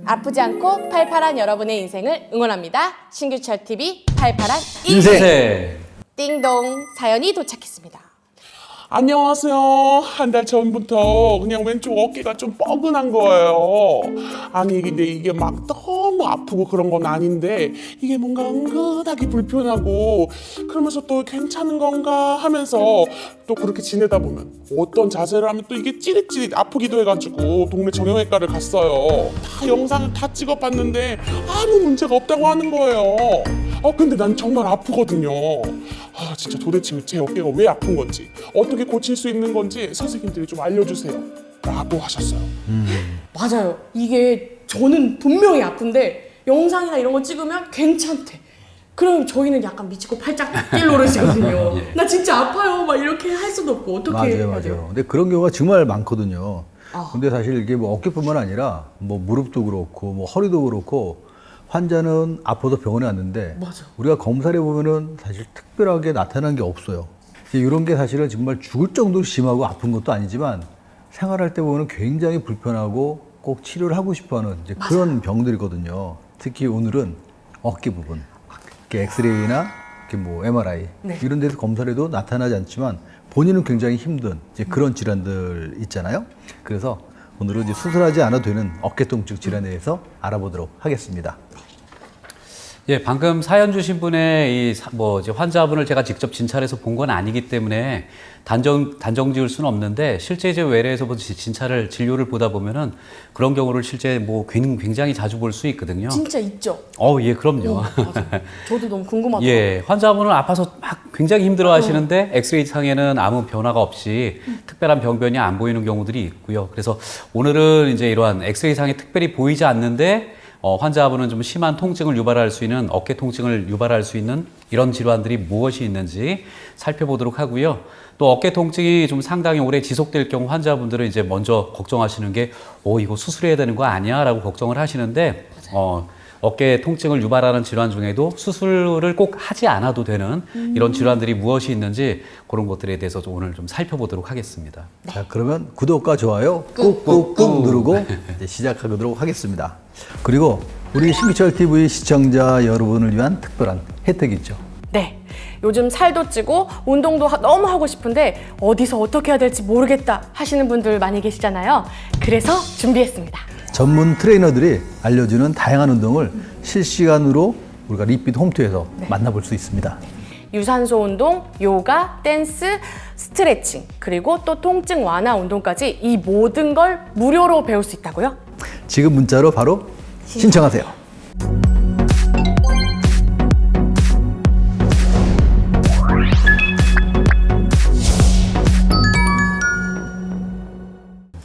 아프지 않고 팔팔한 여러분의 인생을 응원합니다. 신규철 TV 팔팔한 인생. 띵동 사연이 도착했습니다. 안녕하세요. 한 달 전부터 그냥 왼쪽 어깨가 좀 뻐근한 거예요. 아니 근데 이게 막 너무 아프고 그런 건 아닌데 이게 뭔가 은근하게 불편하고 그러면서 또 괜찮은 건가 하면서 또 그렇게 지내다 보면 어떤 자세를 하면 또 이게 찌릿찌릿 아프기도 해가지고 동네 정형외과를 갔어요. 다 영상을 다 찍어봤는데 아무 문제가 없다고 하는 거예요. 근데 난 정말 아프거든요. 진짜 도대체 제 어깨가 왜 아픈 건지 어떻게 고칠 수 있는 건지 선생님들이 좀 알려주세요 라고 하셨어요. 맞아요. 이게 저는 분명히 아픈데 영상이나 이런 거 찍으면 괜찮대. 그럼 저희는 약간 미치고 팔짝 뛸 노릇이거든요. 나 진짜 아파요. 막 이렇게 할 수도 없고 어떻게 해야 돼요? 근데 그런 경우가 정말 많거든요. 아. 근데 사실 이게 뭐 어깨뿐만 아니라 뭐 무릎도 그렇고 뭐 허리도 그렇고 환자는 아파도 병원에 왔는데 맞아. 우리가 검사를 해보면은 사실 특별하게 나타난 게 없어요. 이런 게 사실은 정말 죽을 정도로 심하고 아픈 것도 아니지만 생활할 때 보면 굉장히 불편하고 꼭 치료를 하고 싶어하는 이제 그런 병들이거든요. 특히 오늘은 어깨 부분, 이렇게 엑스레이나 이렇게 뭐 MRI 네. 이런 데서 검사를 해도 나타나지 않지만 본인은 굉장히 힘든 이제 그런 질환들 있잖아요. 그래서 오늘은 이제 수술하지 않아도 되는 어깨 통증 질환에 대해서 알아보도록 하겠습니다. 예, 방금 사연 주신 분의 이제 환자분을 제가 직접 진찰해서 본 건 아니기 때문에 단정 지을 수는 없는데 실제 이제 외래에서 진료를 보다 보면은 그런 경우를 실제 뭐 굉장히 자주 볼 수 있거든요. 진짜 있죠? 예, 그럼요. 맞아. 저도 너무 궁금하더라고요. 예, 환자분은 아파서 막 굉장히 힘들어 하시는데 엑스레이 상에는 아무 변화가 없이 특별한 병변이 안 보이는 경우들이 있고요. 그래서 오늘은 이제 이러한 엑스레이 상에 특별히 보이지 않는데 환자분은 좀 심한 통증을 유발할 수 있는 어깨 통증을 유발할 수 있는 이런 질환들이 무엇이 있는지 살펴보도록 하고요. 또 어깨 통증이 좀 상당히 오래 지속될 경우 환자분들은 이제 먼저 걱정하시는 게 이거 수술해야 되는 거 아니야? 라고 걱정을 하시는데 어깨 통증을 유발하는 질환 중에도 수술을 꼭 하지 않아도 되는 이런 질환들이 무엇이 있는지 그런 것들에 대해서 오늘 좀 살펴보도록 하겠습니다. 자, 그러면 구독과 좋아요 꾹꾹꾹 누르고 이제 시작하도록 하겠습니다. 그리고 우리 신규철 TV 시청자 여러분을 위한 특별한 혜택이 있죠. 네. 요즘 살도 찌고 운동도 너무 하고 싶은데 어디서 어떻게 해야 될지 모르겠다 하시는 분들 많이 계시잖아요. 그래서 준비했습니다. 전문 트레이너들이 알려주는 다양한 운동을 실시간으로 우리가 리핏 홈투에서 만나볼 수 있습니다. 유산소 운동, 요가, 댄스, 스트레칭, 그리고 또 통증 완화 운동까지 이 모든 걸 무료로 배울 수 있다고요? 지금 문자로 바로 신청하세요.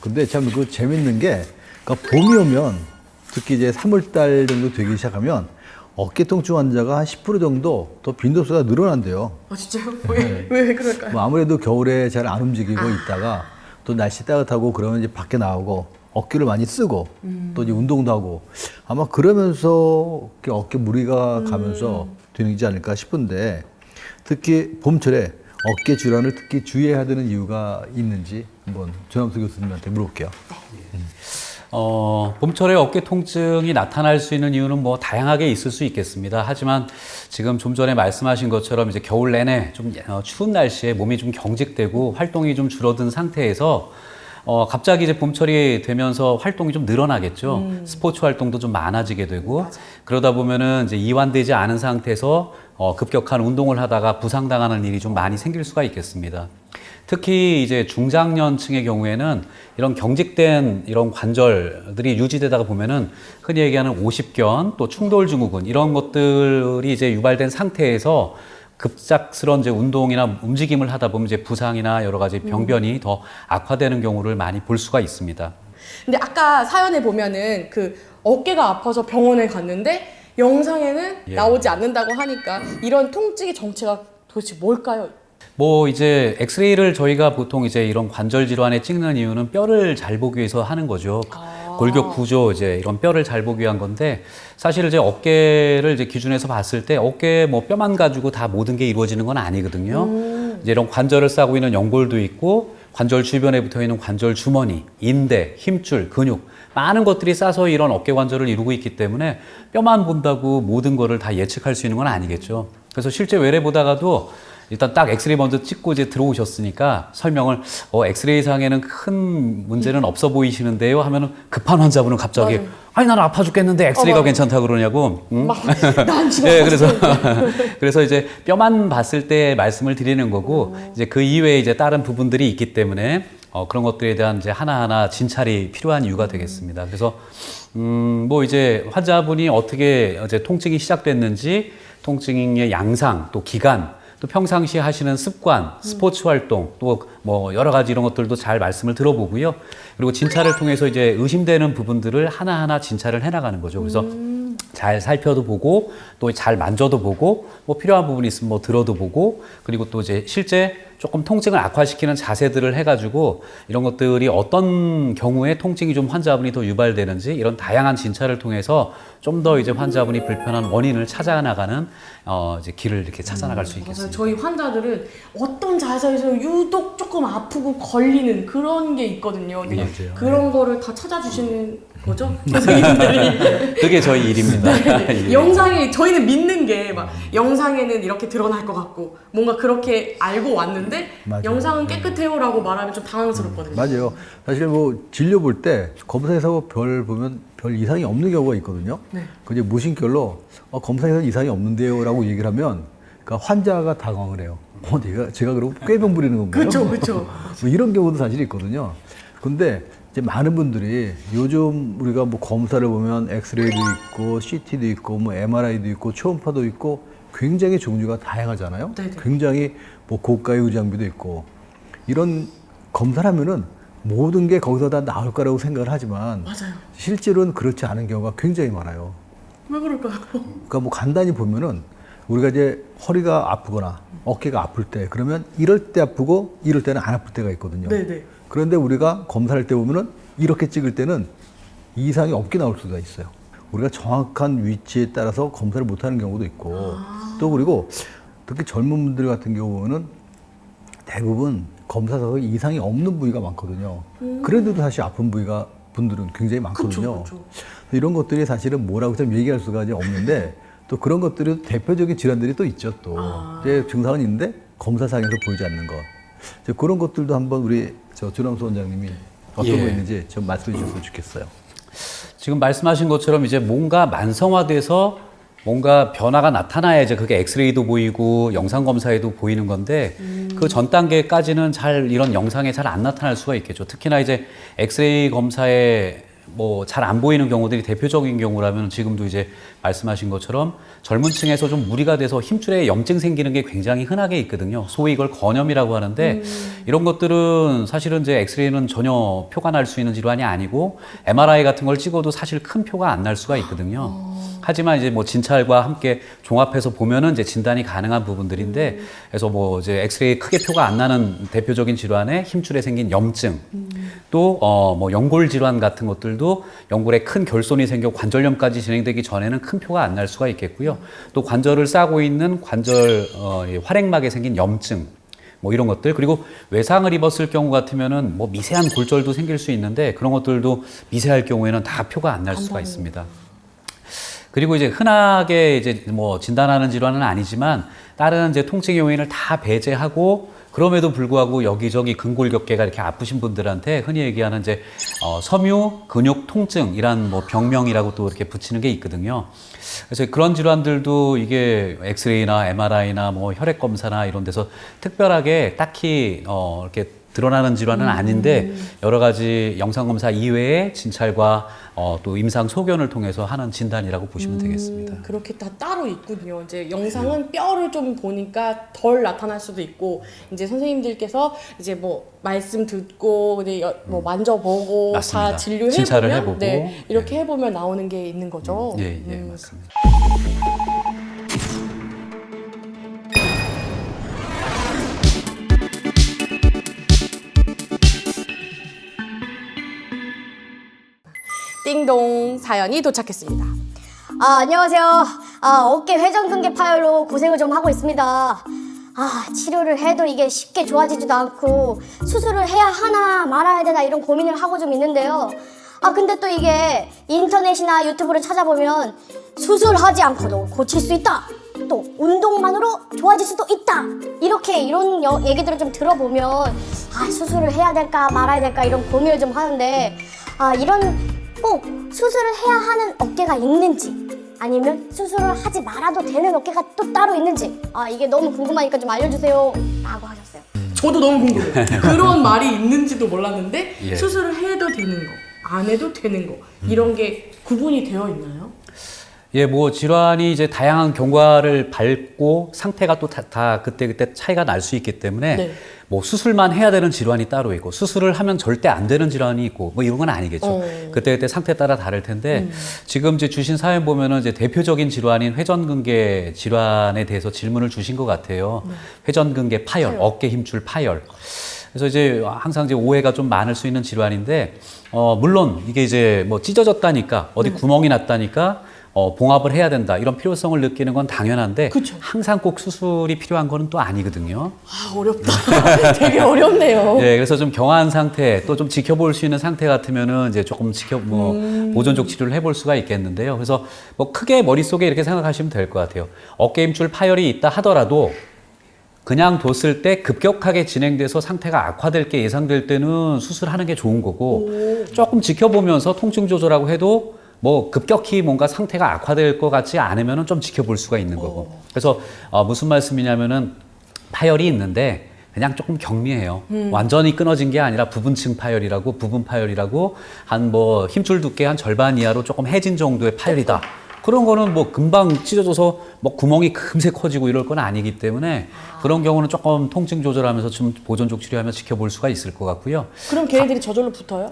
근데 참 그 재밌는 게 그러니까 봄이 오면 특히 이제 3월달 정도 되기 시작하면 어깨 통증 환자가 한 10% 정도 더 빈도수가 늘어난대요. 진짜요? 왜 그럴까요? 뭐 아무래도 겨울에 잘 안 움직이고 있다가 또 날씨 따뜻하고 그러면 이제 밖에 나오고 어깨를 많이 쓰고 또 이제 운동도 하고 아마 그러면서 어깨 무리가 가면서 되지 않을까 싶은데 특히 봄철에 어깨 질환을 특히 주의해야 되는 이유가 있는지 한번 전함수 교수님한테 물어볼게요. 봄철에 어깨 통증이 나타날 수 있는 이유는 뭐 다양하게 있을 수 있겠습니다. 하지만 지금 좀 전에 말씀하신 것처럼 이제 겨울 내내 좀 추운 날씨에 몸이 좀 경직되고 활동이 좀 줄어든 상태에서 갑자기 이제 봄철이 되면서 활동이 좀 늘어나겠죠. 스포츠 활동도 좀 많아지게 되고 그러다 보면은 이제 이완되지 않은 상태에서 급격한 운동을 하다가 부상당하는 일이 좀 많이 생길 수가 있겠습니다. 특히 이제 중장년층의 경우에는 이런 경직된 이런 관절들이 유지되다가 보면은 흔히 얘기하는 오십견 또 충돌증후군 이런 것들이 이제 유발된 상태에서 급작스러운 이제 운동이나 움직임을 하다 보면 이제 부상이나 여러 가지 병변이 더 악화되는 경우를 많이 볼 수가 있습니다. 근데 아까 사연에 보면은 그 어깨가 아파서 병원에 갔는데 영상에는 나오지 않는다고 하니까 이런 통증의 정체가 도대체 뭘까요? 뭐 이제 엑스레이를 저희가 보통 이제 이런 관절 질환에 찍는 이유는 뼈를 잘 보기 위해서 하는 거죠. 골격 구조 이제 이런 뼈를 잘 보기 위한 건데 사실 이제 어깨를 이제 기준에서 봤을 때 어깨 뭐 뼈만 가지고 다 모든 게 이루어지는 건 아니거든요. 이제 이런 관절을 싸고 있는 연골도 있고 관절 주변에 붙어 있는 관절 주머니, 인대, 힘줄, 근육 많은 것들이 싸서 이런 어깨 관절을 이루고 있기 때문에 뼈만 본다고 모든 거를 다 예측할 수 있는 건 아니겠죠. 그래서 실제 외래 보다가도 일단 딱 엑스레이 먼저 찍고 이제 들어오셨으니까 설명을 엑스레이 상에는 큰 문제는 없어 보이시는데요 하면은 급한 환자분은 갑자기 맞아요. 아니 나는 아파 죽겠는데 엑스레이가 맞아요. 괜찮다 그러냐고. 응? 난 지금 네, 그래서 이제 뼈만 봤을 때 말씀을 드리는 거고 이제 그 이외에 이제 다른 부분들이 있기 때문에 그런 것들에 대한 이제 하나하나 진찰이 필요한 이유가 되겠습니다. 그래서 뭐 이제 환자분이 어떻게 이제 통증이 시작됐는지, 통증의 양상, 또 기간, 또 평상시에 하시는 습관, 스포츠 활동, 또 뭐 여러 가지 이런 것들도 잘 말씀을 들어보고요. 그리고 진찰을 통해서 이제 의심되는 부분들을 하나하나 진찰을 해나가는 거죠. 그래서 잘 살펴도 보고 또 잘 만져도 보고 뭐 필요한 부분이 있으면 뭐 들어도 보고 그리고 또 이제 실제 조금 통증을 악화시키는 자세들을 해가지고 이런 것들이 어떤 경우에 통증이 좀 환자분이 더 유발되는지 이런 다양한 진찰을 통해서 좀 더 이제 환자분이 불편한 원인을 찾아나가는 이제 길을 이렇게 찾아나갈 수 맞아요. 있겠습니다. 저희 환자들은 어떤 자세에서 유독 조금 아프고 걸리는 그런 게 있거든요. 근데 맞아요. 그런 거를 다 찾아주시는 거죠? 선생님들이. 그게 저희 일입니다. 예. 영상에 저희는 믿는 게 막 영상에는 이렇게 드러날 것 같고 뭔가 그렇게 알고 왔는데 맞아요. 영상은 깨끗해요라고 말하면 좀 당황스럽거든요. 맞아요. 사실 뭐 진료 볼 때 검사에서 별 보면 별 이상이 없는 경우가 있거든요. 네. 그 이제 무심결로 검사에서 이상이 없는데요라고 얘기를 하면 그러니까 환자가 당황을 해요. 제가 그러고 꾀병 부리는 건가요? 그렇죠, 그렇죠. 뭐 이런 경우도 사실 있거든요. 근데 이제 많은 분들이 요즘 우리가 뭐 검사를 보면 엑스레이도 있고 CT도 있고 뭐 MRI도 있고 초음파도 있고 굉장히 종류가 다양하잖아요. 네네. 굉장히 뭐 고가의 의장비도 있고 이런 검사를 하면은 모든 게 거기서 다 나올 거라고 생각을 하지만 맞아요. 실제로는 그렇지 않은 경우가 굉장히 많아요. 왜 그럴까요? 그러니까 뭐 간단히 보면은 우리가 이제 허리가 아프거나 어깨가 아플 때 그러면 이럴 때 아프고 이럴 때는 안 아플 때가 있거든요. 네네. 그런데 우리가 검사할 때 보면은 이렇게 찍을 때는 이상이 없게 나올 수가 있어요. 우리가 정확한 위치에 따라서 검사를 못하는 경우도 있고 또 그리고 특히 젊은 분들 같은 경우는 대부분 검사에서 이상이 없는 부위가 많거든요. 그런데도 사실 아픈 분들은 굉장히 많거든요. 그쵸. 이런 것들이 사실은 뭐라고 좀 얘기할 수가 이제 없는데 또 그런 것들이 대표적인 질환들이 또 있죠. 또 이제 증상은 있는데 검사상에서 보이지 않는 것. 이제 그런 것들도 한번 우리 조남수 원장님이 어떤 예. 거 있는지 좀 말씀해 주셨으면 좋겠어요. 지금 말씀하신 것처럼 이제 뭔가 만성화돼서 뭔가 변화가 나타나야 이제 그게 엑스레이도 보이고 영상 검사에도 보이는 건데 그 전 단계까지는 잘 이런 영상에 잘 안 나타날 수가 있겠죠. 특히나 이제 엑스레이 검사에 뭐 잘 안 보이는 경우들이 대표적인 경우라면 지금도 이제 말씀하신 것처럼 젊은 층에서 좀 무리가 돼서 힘줄에 염증 생기는 게 굉장히 흔하게 있거든요. 소위 이걸 건염이라고 하는데 이런 것들은 사실은 이제 엑스레이는 전혀 표가 날 수 있는 질환이 아니고 MRI 같은 걸 찍어도 사실 큰 표가 안 날 수가 있거든요. 하지만 이제 뭐 진찰과 함께 종합해서 보면은 이제 진단이 가능한 부분들인데 그래서 뭐 이제 엑스레이 크게 표가 안 나는 대표적인 질환에 힘줄에 생긴 염증 또 뭐 연골 질환 같은 것들도 연골에 큰 결손이 생겨 관절염까지 진행되기 전에는 큰 표가 안 날 수가 있겠고요. 또 관절을 싸고 있는 관절 이 활액막에 생긴 염증 뭐 이런 것들 그리고 외상을 입었을 경우 같으면은 뭐 미세한 골절도 생길 수 있는데 그런 것들도 미세할 경우에는 다 표가 안 날 수가 있습니다. 그리고 이제 흔하게 이제 뭐 진단하는 질환은 아니지만 다른 이제 통증 요인을 다 배제하고 그럼에도 불구하고 여기저기 근골격계가 이렇게 아프신 분들한테 흔히 얘기하는 이제 섬유 근육 통증이란 뭐 병명이라고 또 이렇게 붙이는 게 있거든요. 그래서 그런 질환들도 이게 엑스레이나 MRI나 뭐 혈액 검사나 이런 데서 특별하게 딱히 이렇게 드러나는 질환은 아닌데 여러 가지 영상 검사 이외에 진찰과 또 임상 소견을 통해서 하는 진단이라고 보시면 되겠습니다. 그렇게 다 따로 있군요. 이제 영상은 뼈를 좀 보니까 덜 나타날 수도 있고 이제 선생님들께서 이제 뭐 말씀 듣고 이제 뭐 만져보고 맞습니다. 다 진료해 진찰을 보면 해보고. 네, 이렇게 해보면 나오는 게 있는 거죠. 예, 맞습니다. 띵동 사연이 도착했습니다. 안녕하세요. 어깨 회전근개 파열로 고생을 좀 하고 있습니다. 치료를 해도 이게 쉽게 좋아지지도 않고 수술을 해야 하나 말아야 되나 이런 고민을 하고 좀 있는데요. 근데 또 이게 인터넷이나 유튜브를 찾아보면 수술하지 않고도 고칠 수 있다. 또 운동만으로 좋아질 수도 있다. 이런 얘기들을 좀 들어보면 수술을 해야 될까 말아야 될까 이런 고민을 좀 하는데 이런 꼭 수술을 해야 하는 어깨가 있는지 아니면 수술을 하지 말아도 되는 어깨가 또 따로 있는지 이게 너무 궁금하니까 좀 알려주세요 라고 하셨어요. 저도 너무 궁금해요. 그런 말이 있는지도 몰랐는데 예. 수술을 해도 되는 거, 안 해도 되는 거 이런 게 구분이 되어 있나요? 예, 뭐 질환이 이제 다양한 경과를 밟고 상태가 또 다 그때 차이가 날 수 있기 때문에 네. 뭐 수술만 해야 되는 질환이 따로 있고 수술을 하면 절대 안 되는 질환이 있고 뭐 이런 건 아니겠죠. 그때 상태에 따라 다를 텐데 지금 이제 주신 사연 보면은 이제 대표적인 질환인 회전근개 질환에 대해서 질문을 주신 것 같아요. 회전근개 파열, 어깨 힘줄 파열. 그래서 이제 항상 이제 오해가 좀 많을 수 있는 질환인데 물론 이게 이제 뭐 찢어졌다니까 어디 구멍이 났다니까 봉합을 해야 된다 이런 필요성을 느끼는 건 당연한데 그쵸. 항상 꼭 수술이 필요한 거는 또 아니거든요. 어렵다. 되게 어렵네요. 네, 그래서 좀 경화한 상태 또 좀 지켜볼 수 있는 상태 같으면은 이제 조금 보존적 치료를 해볼 수가 있겠는데요. 그래서 뭐 크게 머릿속에 이렇게 생각하시면 될 것 같아요. 어깨 힘줄 파열이 있다 하더라도 그냥 뒀을 때 급격하게 진행돼서 상태가 악화될 게 예상될 때는 수술하는 게 좋은 거고 조금 지켜보면서 통증 조절하고 해도 뭐 급격히 뭔가 상태가 악화될 것 같지 않으면은 좀 지켜볼 수가 있는 거고. 그래서 무슨 말씀이냐면은 파열이 있는데 그냥 조금 경미해요. 완전히 끊어진 게 아니라 부분층 파열이라고 부분 파열이라고 한 뭐 힘줄 두께 한 절반 이하로 조금 해진 정도의 파열이다. 그런 거는 뭐 금방 찢어져서 뭐 구멍이 금세 커지고 이럴 건 아니기 때문에 그런 경우는 조금 통증 조절하면서 좀 보존적 치료하면서 지켜볼 수가 있을 것 같고요. 그럼 걔네들이 저절로 붙어요?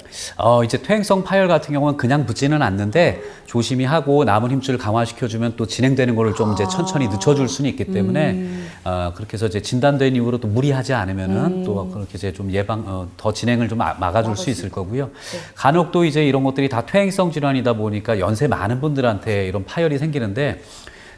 이제 퇴행성 파열 같은 경우는 그냥 붙지는 않는데 조심히 하고 남은 힘줄을 강화시켜주면 또 진행되는 거를 좀 이제 천천히 늦춰줄 수는 있기 때문에 그렇게 해서 이제 진단된 이후로 또 무리하지 않으면은 또 그렇게 이제 좀 더 진행을 좀 막아줄 수 있을 거고요. 간혹 또 이제 이런 것들이 다 퇴행성 질환이다 보니까 연세 많은 분들한테 이런 파열이 생기는데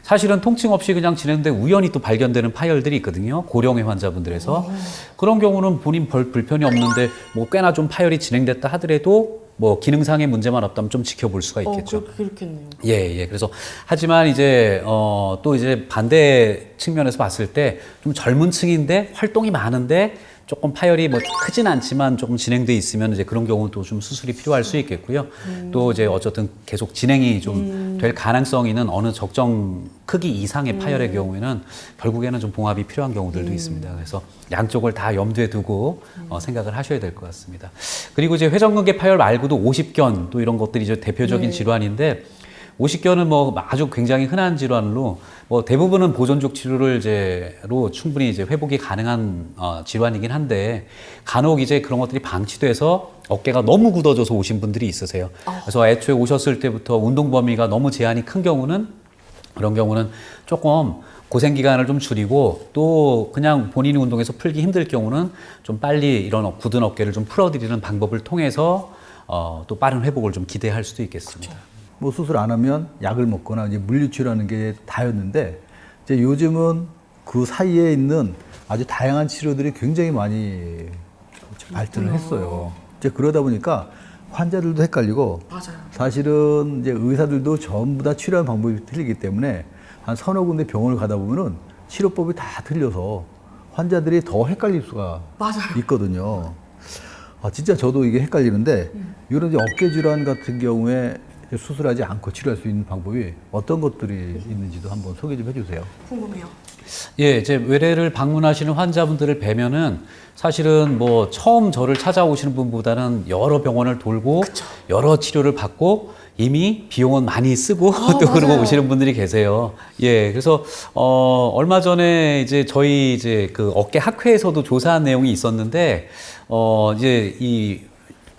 사실은 통증 없이 그냥 진행돼 우연히 또 발견되는 파열들이 있거든요. 고령의 환자분들에서. 그런 경우는 본인 별 불편이 없는데 뭐 꽤나 좀 파열이 진행됐다 하더라도 뭐 기능상의 문제만 없다면 좀 지켜볼 수가 있겠죠. 그렇겠네요. 예. 그래서 하지만 이제 또 이제 반대 측면에서 봤을 때 좀 젊은 층인데 활동이 많은데 조금 파열이 뭐 크진 않지만 조금 진행돼 있으면 이제 그런 경우는 또 좀 수술이 필요할 수 있겠고요. 또 이제 어쨌든 계속 진행이 좀 될 가능성이 있는 어느 적정 크기 이상의 파열의 경우에는 결국에는 좀 봉합이 필요한 경우들도 있습니다. 그래서 양쪽을 다 염두에 두고 생각을 하셔야 될 것 같습니다. 그리고 이제 회전근개 파열 말고도 오십견 또 이런 것들이 이제 대표적인 질환인데 오십견은 뭐 아주 굉장히 흔한 질환으로 뭐 대부분은 보존적 치료로 충분히 이제 회복이 가능한 질환이긴 한데 간혹 이제 그런 것들이 방치돼서 어깨가 너무 굳어져서 오신 분들이 있으세요. 그래서 애초에 오셨을 때부터 운동 범위가 너무 제한이 큰 경우는 그런 경우는 조금 고생 기간을 좀 줄이고 또 그냥 본인이 운동에서 풀기 힘들 경우는 좀 빨리 이런 굳은 어깨를 좀 풀어드리는 방법을 통해서 또 빠른 회복을 좀 기대할 수도 있겠습니다. 그렇죠. 뭐 수술 안 하면 약을 먹거나 이제 물리치료하는 게 다였는데 이제 요즘은 그 사이에 있는 아주 다양한 치료들이 굉장히 많이 발전을 했어요. 이제 그러다 보니까 환자들도 헷갈리고 맞아요. 사실은 이제 의사들도 전부 다 치료하는 방법이 틀리기 때문에 한 서너 군데 병원을 가다 보면은 치료법이 다 틀려서 환자들이 더 헷갈릴 수가 맞아요. 있거든요. 진짜 저도 이게 헷갈리는데 이런 이제 어깨 질환 같은 경우에 수술하지 않고 치료할 수 있는 방법이 어떤 것들이 있는지도 한번 소개 좀 해주세요. 궁금해요. 예, 이제 외래를 방문하시는 환자분들을 뵈면은 사실은 뭐 처음 저를 찾아오시는 분보다는 여러 병원을 돌고 여러 치료를 받고 이미 비용은 많이 쓰고 또 그러고 맞아요. 오시는 분들이 계세요. 예, 그래서 얼마 전에 이제 저희 이제 그 어깨 학회에서도 조사한 내용이 있었는데 이제 이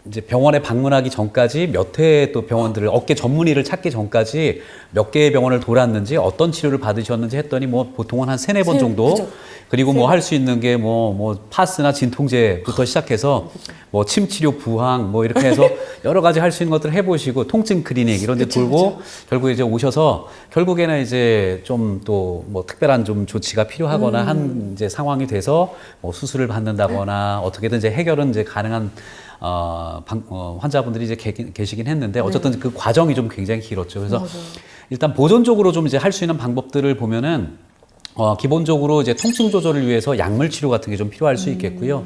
이제 병원에 방문하기 전까지 몇 회 또 병원들을 어깨 전문의를 찾기 전까지 몇 개의 병원을 돌았는지 어떤 치료를 받으셨는지 했더니 뭐 보통은 한 3-4번 정도 그죠. 그리고 뭐 할 수 있는 게 뭐 파스나 진통제부터 시작해서 뭐 침치료 부항 뭐 이렇게 해서 여러 가지 할 수 있는 것들을 해보시고 통증 클리닉 이런 데 돌고 결국에 이제 오셔서 결국에는 이제 좀 또 뭐 특별한 좀 조치가 필요하거나 한 이제 상황이 돼서 뭐 수술을 받는다거나 어떻게든 이제 해결은 이제 가능한 환자분들이 이제 계시긴 했는데 어쨌든 그 과정이 좀 굉장히 길었죠. 그래서 일단 보존적으로 좀 이제 할 수 있는 방법들을 보면은 기본적으로 이제 통증 조절을 위해서 약물 치료 같은 게 좀 필요할 수 있겠고요.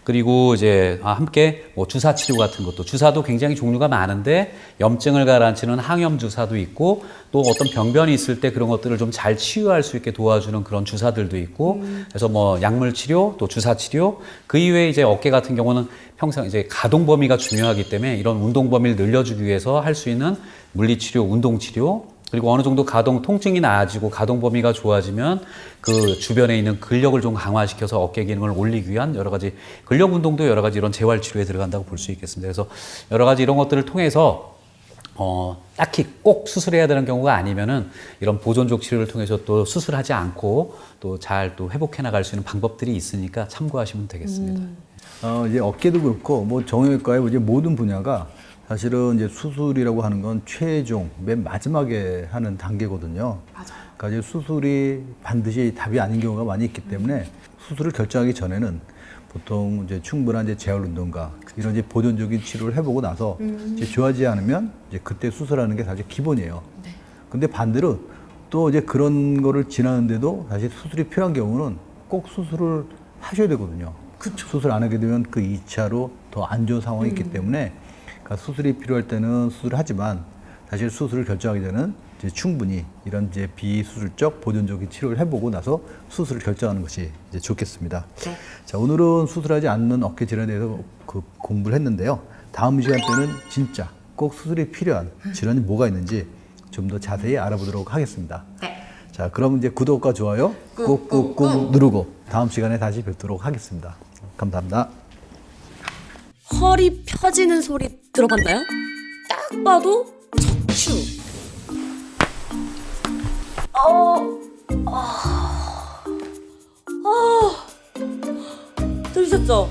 그리고 이제 함께 뭐 주사 치료 같은 것도 주사도 굉장히 종류가 많은데 염증을 가라앉히는 항염 주사도 있고 또 어떤 병변이 있을 때 그런 것들을 좀 잘 치유할 수 있게 도와주는 그런 주사들도 있고 그래서 뭐 약물 치료 또 주사 치료 그 이외에 이제 어깨 같은 경우는 평생 이제 가동 범위가 중요하기 때문에 이런 운동 범위를 늘려주기 위해서 할 수 있는 물리 치료, 운동 치료 그리고 어느 정도 가동 통증이 나아지고 가동 범위가 좋아지면 그 주변에 있는 근력을 좀 강화시켜서 어깨 기능을 올리기 위한 여러 가지 근력 운동도 여러 가지 이런 재활 치료에 들어간다고 볼 수 있겠습니다. 그래서 여러 가지 이런 것들을 통해서 딱히 꼭 수술해야 되는 경우가 아니면은 이런 보존적 치료를 통해서 또 수술하지 않고 또 잘 또 회복해 나갈 수 있는 방법들이 있으니까 참고하시면 되겠습니다. 이제 어깨도 그렇고 뭐 정형외과의 이제 모든 분야가 사실은 이제 수술이라고 하는 건 최종 맨 마지막에 하는 단계거든요. 맞아요. 그러니까 이제 수술이 반드시 답이 아닌 경우가 많이 있기 때문에 수술을 결정하기 전에는 보통 이제 충분한 이제 재활 운동과 이런 이제 보존적인 치료를 해보고 나서 이제 좋아지지 않으면 이제 그때 수술하는 게 사실 기본이에요. 근데 반대로 또 이제 그런 거를 지나는데도 사실 수술이 필요한 경우는 꼭 수술을 하셔야 되거든요. 수술 안 하게 되면 그 2차로 더 안 좋은 상황이 있기 때문에 그러니까 수술이 필요할 때는 수술을 하지만 사실 수술을 결정하기 전에는 이제 충분히 이런 이제 비수술적 보존적인 치료를 해보고 나서 수술을 결정하는 것이 이제 좋겠습니다. 자, 오늘은 수술하지 않는 어깨 질환에 대해서 그 공부를 했는데요. 다음 시간 때는 진짜 꼭 수술이 필요한 질환이 뭐가 있는지 좀 더 자세히 알아보도록 하겠습니다. 자, 그럼 이제 구독과 좋아요 꾹꾹꾹 누르고 다음 시간에 다시 뵙도록 하겠습니다. 감사합니다. 허리 펴지는 소리 들어봤나요? 딱 봐도 척추. 들으셨죠?